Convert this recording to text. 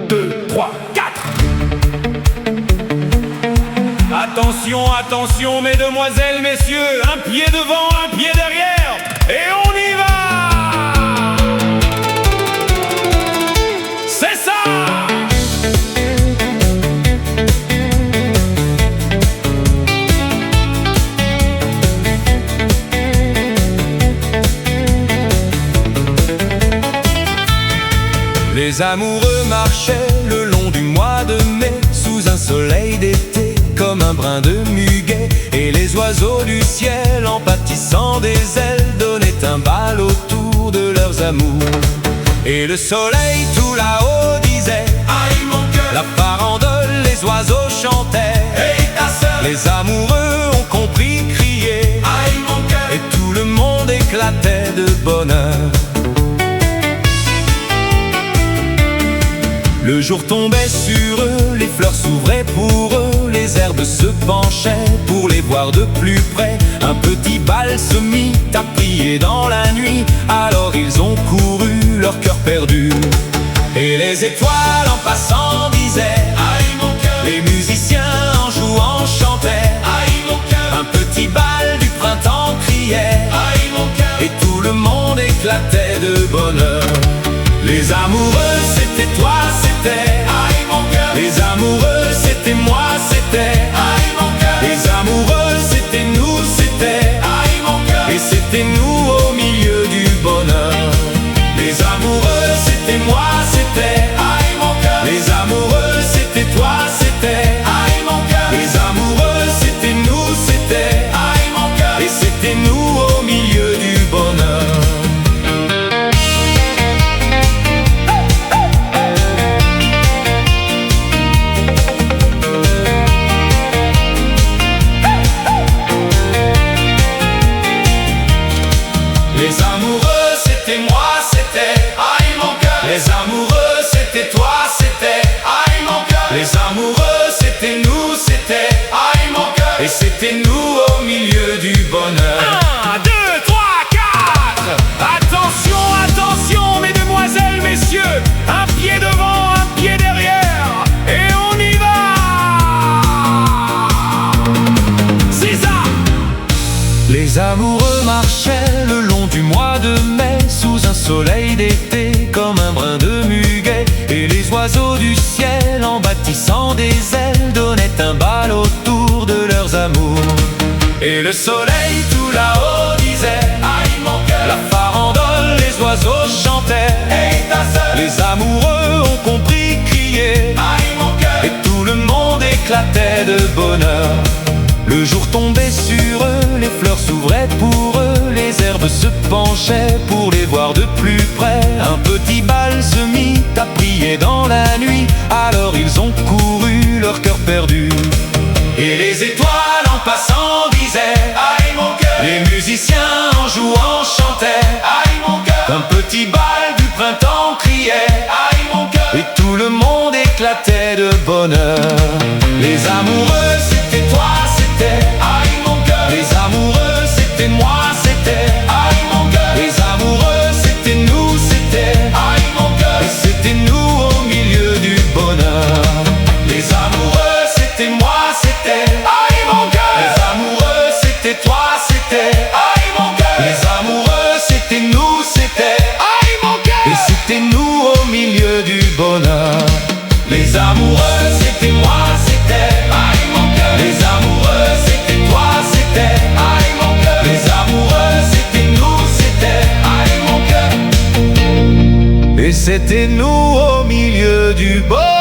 2, 3, 4. Attention, attention, mesdemoiselles, messieurs, un pied devant, un pied derrière, et on y va! C'est ça! Les amoureux marchaient le long du mois de mai, sous un soleil d'été, comme un brin de muguet. Et les oiseaux du ciel, en bâtissant des ailes, donnaient un bal autour de leurs amours. Et le soleil tout là-haut disait: aïe mon cœur. La farandole, les oiseaux chantaient: hey ta sœur. Les amoureux ont compris, crié: aïe mon cœur. Et tout le monde éclatait de bonheur. Le jour tombait sur eux, les fleurs s'ouvraient pour eux, les herbes se penchaient pour les voir de plus près. Un petit bal se mit à prier dans la nuit, alors ils ont couru, leur cœur perdu. Et les étoiles en passant disaient: aïe mon cœur. Les musiciens en jouant chantaient: aïe mon cœur. Un petit bal du printemps criait: aïe mon cœur. Et tout le monde éclatait de bonheur. Les amoureux, c'était toi, c'était aïe mon cœur. Les amoureux, c'était moi, c'était aïe mon cœur. Les amoureux, c'était nous, c'était aïe mon cœur. Et c'était nous au milieu du bonheur. Les amoureux, c'était moi, c'était aïe mon cœur. Les amoureux, c'était toi, c'était aïe mon cœur. Les amoureux, c'était nous, c'était aïe mon cœur. Et c'était nous au milieu du bonheur. Les amoureux, c'était moi, c'était aïe mon cœur. Les amoureux, c'était toi, c'était aïe mon cœur. Les amoureux, c'était nous, c'était aïe mon cœur. Et c'était nous au milieu du bonheur. 1, 2, 3, 4. Attention, attention, mesdemoiselles, messieurs, un pied devant, un pied derrière, et on y va! C'est ça! Les amoureux marchaient le long du mois de mai, sous un soleil d'été, comme un brin de muguet. Et les oiseaux du ciel, en bâtissant des ailes, donnaient un bal autour de leurs amours. Et le soleil tout là-haut disait: aïe mon cœur. La farandole, les oiseaux chantaient: hey ta sœur. Les amoureux ont compris, crié: aïe mon cœur. Et tout le monde éclatait de bonheur. Le jour tombait sur eux, les fleurs s'ouvraient pour eux, les herbes se penchaient pour les voir de plus près. Un petit bal se mit à prier dans la nuit, alors ils ont couru, leur cœur perdu. Et les étoiles en passant disaient: aïe mon cœur. Les musiciens en jouant chantaient: aïe mon cœur. Un petit bal du printemps criait: aïe mon cœur. Et tout le monde éclatait de bonheur. Les amoureux, c'était toi, c'était aïe mon cœur. Les amoureux, c'était moi, c'était aïe mon cœur. Les amoureux, c'était nous, c'était aïe mon cœur. Et c'était nous au milieu du bonheur. Les amoureux, c'était moi, c'était aïe mon cœur. Les amoureux, c'était toi, c'était aïe mon cœur. Les amoureux, c'était nous, c'était aïe mon cœur. Et c'était nous au milieu du bonheur. Les amoureux, c'était moi, c'était aïe mon cœur. Les amoureux, c'était toi, c'était aïe mon cœur. Les amoureux, c'était nous, c'était aïe mon cœur. Et c'était nous au milieu du bonheur.